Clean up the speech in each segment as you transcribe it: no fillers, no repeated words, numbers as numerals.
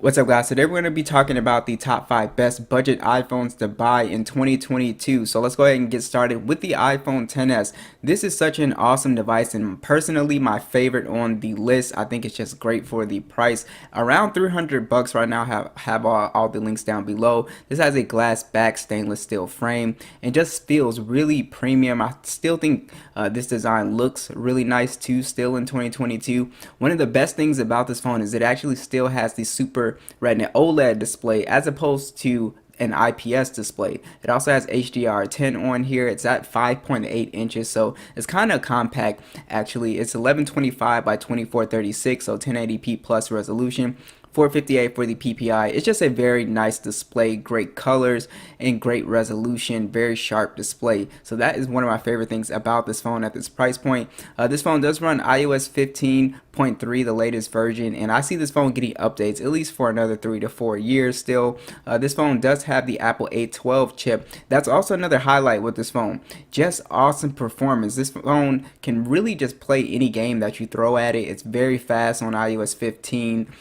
What's up, guys? Today we're going to be talking about the top 5 best budget iPhones to buy in 2022. So let's go ahead and get started with the iPhone XS. This is such an awesome device and personally my favorite on the list. I think it's just great for the price. Around 300 bucks right now. Have all the links down below. This has a glass back stainless steel frame and just feels really premium. I still think this design looks really nice too still in 2022. One of the best things about this phone is it actually still has the Super Retina OLED display as opposed to an IPS display. It also has HDR10 on here. It's at 5.8 inches, so it's kind of compact actually. It's 1125 by 2436, so 1080p plus resolution. 458 for the PPI. It's just a very nice display, great colors and great resolution, very sharp display. So that is one of my favorite things about this phone at this price point. This phone does run iOS 15.3, the latest version, and I see this phone getting updates at least for another 3 to 4 years still. This phone does have the Apple A12 chip. That's also another highlight with this phone. Just awesome performance. This phone can really just play any game that you throw at it. It's very fast on iOS 15.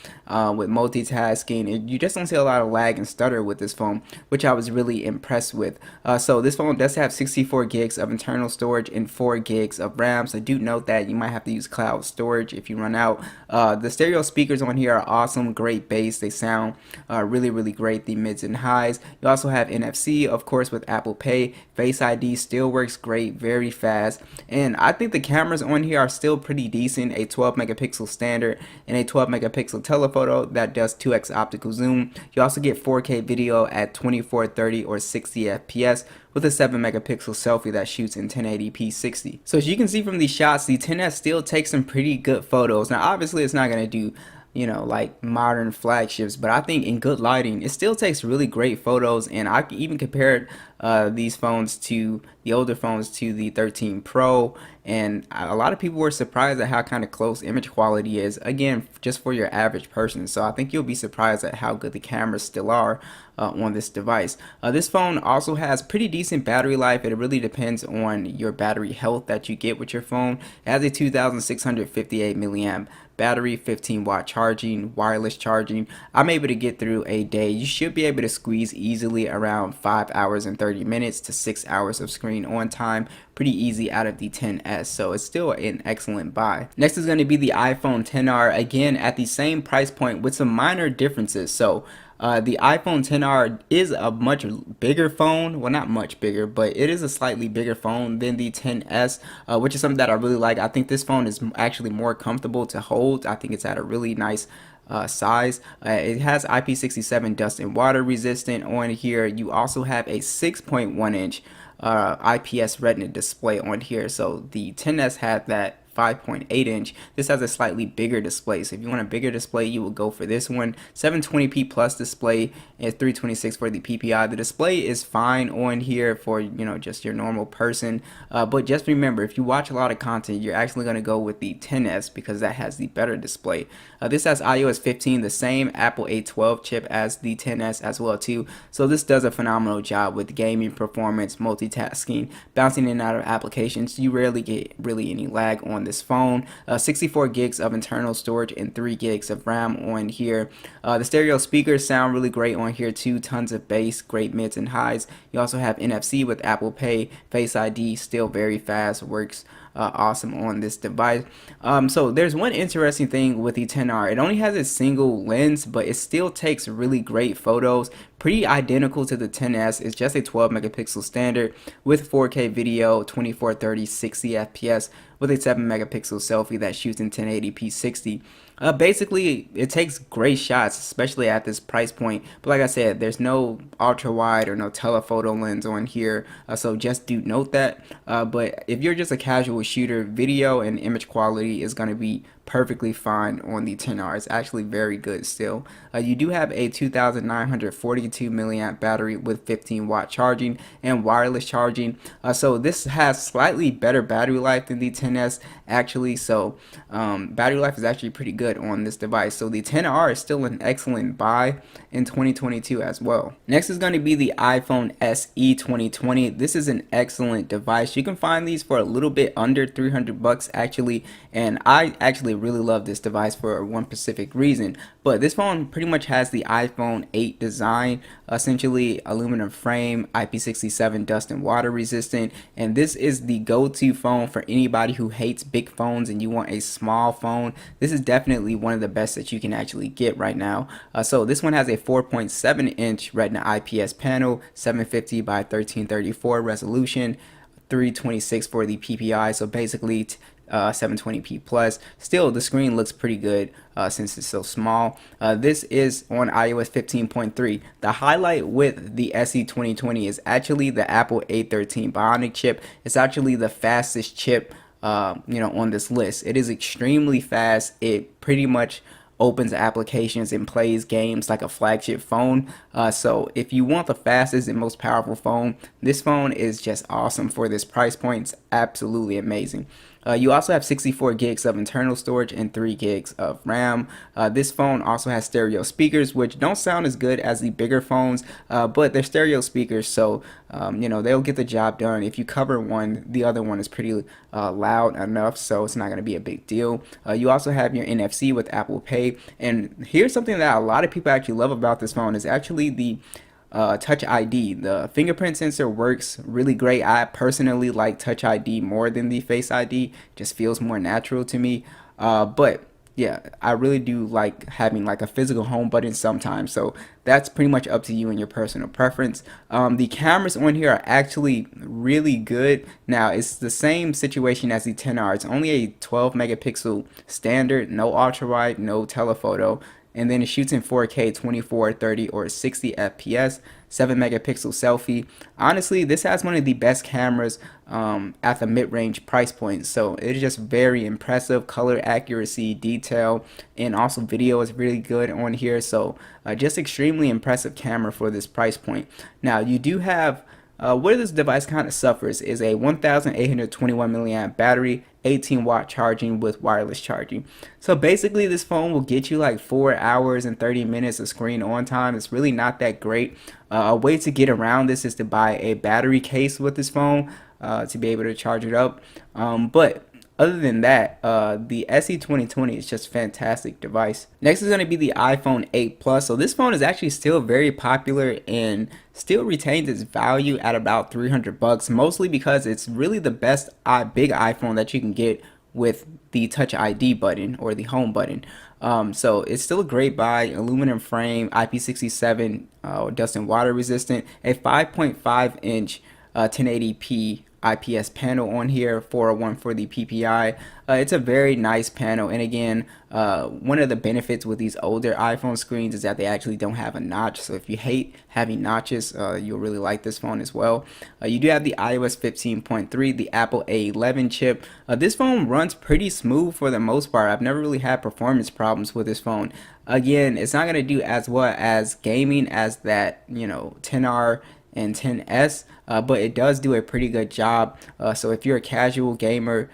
With multitasking, and you just don't see a lot of lag and stutter with this phone, which I was really impressed with. So this phone does have 64 gigs of internal storage and 4 gigs of RAM, so do note that you might have to use cloud storage if you run out. The stereo speakers on here are awesome, great bass, they sound really great, the mids and highs. You also have NFC, of course, with Apple Pay. Face ID still works great, very fast, and I think the cameras on here are still pretty decent. A 12 megapixel standard and a 12 megapixel telephoto that does 2x optical zoom. You also get 4K video at 2430 or 60 FPS with a 7 megapixel selfie that shoots in 1080p 60. So as you can see from these shots, the XS still takes some pretty good photos. Now obviously it's not going to do, you know, like modern flagships, but I think in good lighting it still takes really great photos. And I even compared these phones to the older phones to the 13 Pro, and a lot of people were surprised at how kind of close image quality is, again, just for your average person. So I think you'll be surprised at how good the cameras still are on this device. This phone also has pretty decent battery life. It really depends on your battery health that you get with your phone. It has a 2658 milliamp battery, 15-watt charging, wireless charging. I'm able to get through a day. You should be able to squeeze easily around 5 hours and 30 minutes to 6 hours of screen on time. Pretty easy out of the XS, so it's still an excellent buy. Next is going to be the iPhone XR, again at the same price point with some minor differences. So the iPhone XR is a much bigger phone. Well, not much bigger, but it is a slightly bigger phone than the XS, which is something that I really like. I think this phone is actually more comfortable to hold. I think it's at a really nice size. It has IP67 dust and water resistant on here. You also have a 6.1 inch IPS Retina display on here. So the XS had that 5.8 inch. This has a slightly bigger display, so if you want a bigger display you will go for this one. 720p plus display and 326 for the PPI. The display is fine on here for, you know, just your normal person, but just remember, if you watch a lot of content you're actually going to go with the XS because that has the better display. This has iOS 15, the same Apple A12 chip as the XS as well too, so this does a phenomenal job with gaming performance, multitasking, bouncing in and out of applications. You rarely get really any lag on this phone. 64 gigs of internal storage and 3 gigs of RAM on here. The stereo speakers sound really great on here too, tons of bass, great mids and highs. You also have NFC with Apple Pay. Face ID still very fast, works awesome on this device. So there's one interesting thing with the XR. It only has a single lens, but it still takes really great photos, pretty identical to the XS. It's just a 12 megapixel standard with 4K video, 2430 60 FPS with a 7 megapixel selfie that shoots in 1080p 60. Basically it takes great shots, especially at this price point, but like I said, there's no ultra wide or no telephoto lens on here, so just do note that. But if you're just a casual shooter, video and image quality is going to be perfectly fine on the XR. It's actually very good still. You do have a 2942 milliamp battery with 15-watt charging and wireless charging. So this has slightly better battery life than the XS actually. So battery life is actually pretty good. good on this device. So the 10R is still an excellent buy in 2022 as well. Next is going to be the iPhone SE 2020. This is an excellent device. You can find these for a little bit under 300 bucks actually, and I actually really love this device for one specific reason. But this phone pretty much has the iPhone 8 design, essentially aluminum frame, IP67 dust and water resistant, and this is the go-to phone for anybody who hates big phones and you want a small phone. This is definitely one of the best that you can actually get right now. So this one has a 4.7 inch Retina IPS panel, 750 by 1334 resolution, 326 for the PPI, so basically 720p plus. Still, the screen looks pretty good since it's so small. This is on iOS 15.3. The highlight with the SE 2020 is actually the Apple A13 Bionic chip. It's actually the fastest chip on this list. It is extremely fast. It pretty much opens applications and plays games like a flagship phone. So if you want the fastest and most powerful phone, this phone is just awesome for this price point. It's absolutely amazing. You also have 64 gigs of internal storage and 3 gigs of RAM. This phone also has stereo speakers, which don't sound as good as the bigger phones, but they're stereo speakers, so they'll get the job done. If you cover one, the other one is pretty loud enough, so it's not going to be a big deal. You also have your NFC with Apple Pay, and here's something that a lot of people actually love about this phone is actually the Touch ID. The fingerprint sensor works really great. I personally like Touch ID more than the Face ID. Just feels more natural to me. But yeah, I really do like having like a physical home button sometimes. So that's pretty much up to you and your personal preference. The cameras on here are actually really good. Now it's the same situation as the 10R. It's only a 12 megapixel standard, no ultra wide, no telephoto, and then it shoots in 4K 24, 30, or 60 FPS, 7 megapixel selfie. Honestly, this has one of the best cameras at the mid-range price point, so it is just very impressive. Color accuracy, detail, and also video is really good on here, so just extremely impressive camera for this price point. Now you do have where this device kind of suffers is a 1821 milliamp battery, 18-watt charging with wireless charging. So basically this phone will get you like 4 hours and 30 minutes of screen on time. It's really not that great. A way to get around this is to buy a battery case with this phone to be able to charge it up. But other than that, the SE 2020 is just a fantastic device. Next is going to be the iPhone 8 Plus. So this phone is actually still very popular and still retains its value at about 300 bucks, mostly because it's really the best big iPhone that you can get with the Touch ID button or the home button. So it's still a great buy. Aluminum frame, IP67 dust and water resistant, a 5.5 inch 1080p IPS panel on here, 401 for the PPI. It's a very nice panel, and again, one of the benefits with these older iPhone screens is that they actually don't have a notch, so if you hate having notches, you'll really like this phone as well. You do have the iOS 15.3, the Apple A11 chip. This phone runs pretty smooth for the most part. I've never really had performance problems with this phone. Again, it's not going to do as well as gaming as that 10R and 10s, but it does do a pretty good job. So if you're a casual gamer,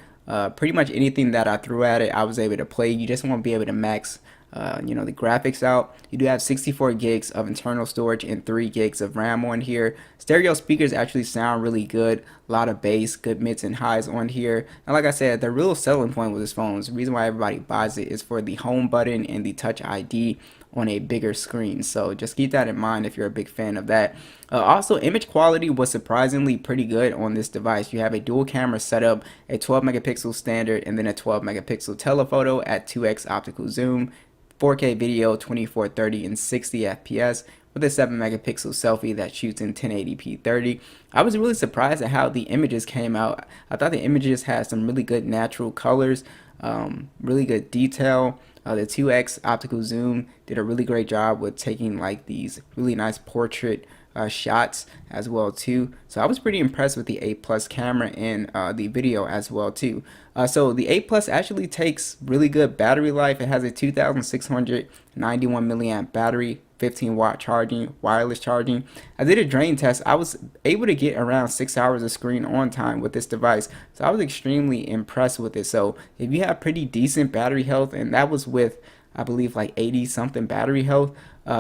pretty much anything that I threw at it, I was able to play. You just won't be able to max the graphics out. You do have 64 gigs of internal storage and 3 gigs of RAM on here. Stereo speakers actually sound really good. A lot of bass, good mids and highs on here. And like I said, the real selling point with this phone, the reason why everybody buys it, is for the home button and the Touch ID on a bigger screen. So just keep that in mind if you're a big fan of that. Also, image quality was surprisingly pretty good on this device. You have a dual camera setup, a 12 megapixel standard, and then a 12 megapixel telephoto at 2x optical zoom, 4K video, 2430 and 60 FPS, with a 7 megapixel selfie that shoots in 1080p 30. I was really surprised at how the images came out. I thought the images had some really good natural colors, really good detail. The 2x optical zoom did a really great job with taking like these really nice portrait shots as well too. So I was pretty impressed with the 8 Plus camera in the video as well too. So the 8 Plus actually takes really good battery life. It has a 2,691 milliamp battery, 15-watt charging, wireless charging. I did a drain test. I was able to get around 6 hours of screen on time with this device. So I was extremely impressed with it. So if you have pretty decent battery health, and that was with, I believe, like 80 something battery health,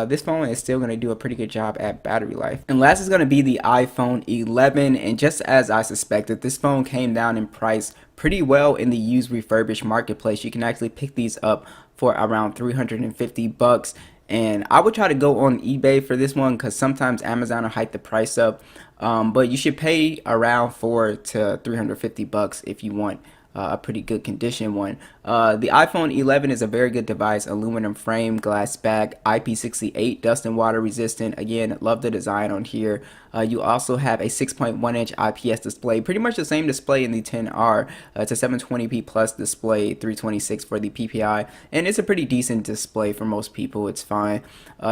this phone is still going to do a pretty good job at battery life. And last is going to be the iPhone 11. And just as I suspected, this phone came down in price pretty well in the used refurbished marketplace. You can actually pick these up for around 350 bucks. And I would try to go on eBay for this one because sometimes Amazon will hike the price up. But you should pay around 400 to 350 bucks if you want a pretty good condition one. The iPhone 11 is a very good device. Aluminum frame, glass back, IP68, dust and water resistant. Again, love the design on here. You also have a 6.1-inch IPS display, pretty much the same display in the 10R. It's a 720p plus display, 326 for the PPI, and it's a pretty decent display for most people. It's fine.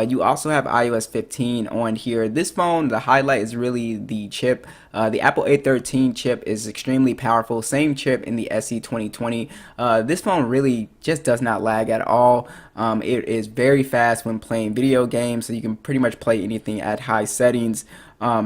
You also have iOS 15 on here. This phone, the highlight is really the chip. The Apple A13 chip is extremely powerful. Same chip in the SE 2020. This phone really just does not lag at all. It is very fast when playing video games, so you can pretty much play anything at high settings.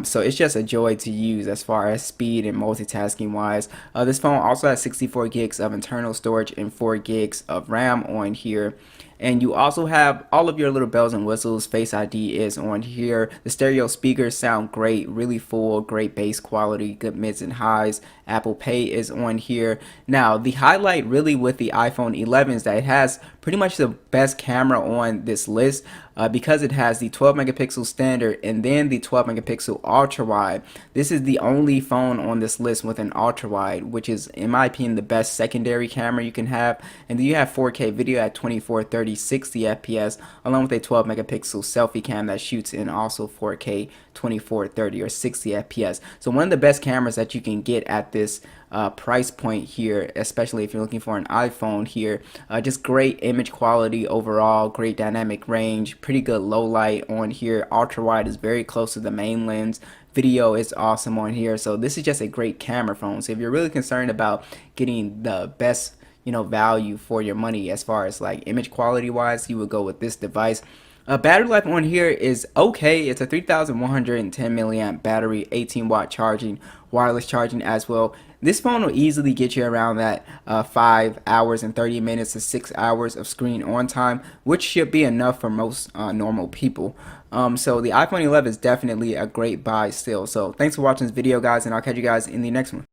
So it's just a joy to use as far as speed and multitasking wise. This phone also has 64 gigs of internal storage and 4 gigs of RAM on here. And you also have all of your little bells and whistles. Face ID is on here. The stereo speakers sound great, really full, great bass quality, good mids and highs. Apple Pay is on here. Now, the highlight really with the iPhone 11 is that it has pretty much the best camera on this list because it has the 12 megapixel standard and then the 12 megapixel ultra wide. This is the only phone on this list with an ultra wide, which is, in my opinion, the best secondary camera you can have. And then you have 4K video at 24, 30, 60 FPS, along with a 12 megapixel selfie cam that shoots in also 4K, 24, 30, or 60 FPS. So one of the best cameras that you can get at this price point here, especially if you're looking for an iPhone here. Just great image quality overall, great dynamic range, pretty good low light on here. Ultra wide is very close to the main lens. Video is awesome on here. So this is just a great camera phone. So if you're really concerned about getting the best value for your money as far as like image quality wise, you would go with this device. Battery life on here is okay. It's a 3,110 milliamp battery, 18-watt charging, wireless charging as well. This phone will easily get you around that 5 hours and 30 minutes to 6 hours of screen on time, which should be enough for most normal people. So the iPhone 11 is definitely a great buy still. So thanks for watching this video, guys, and I'll catch you guys in the next one.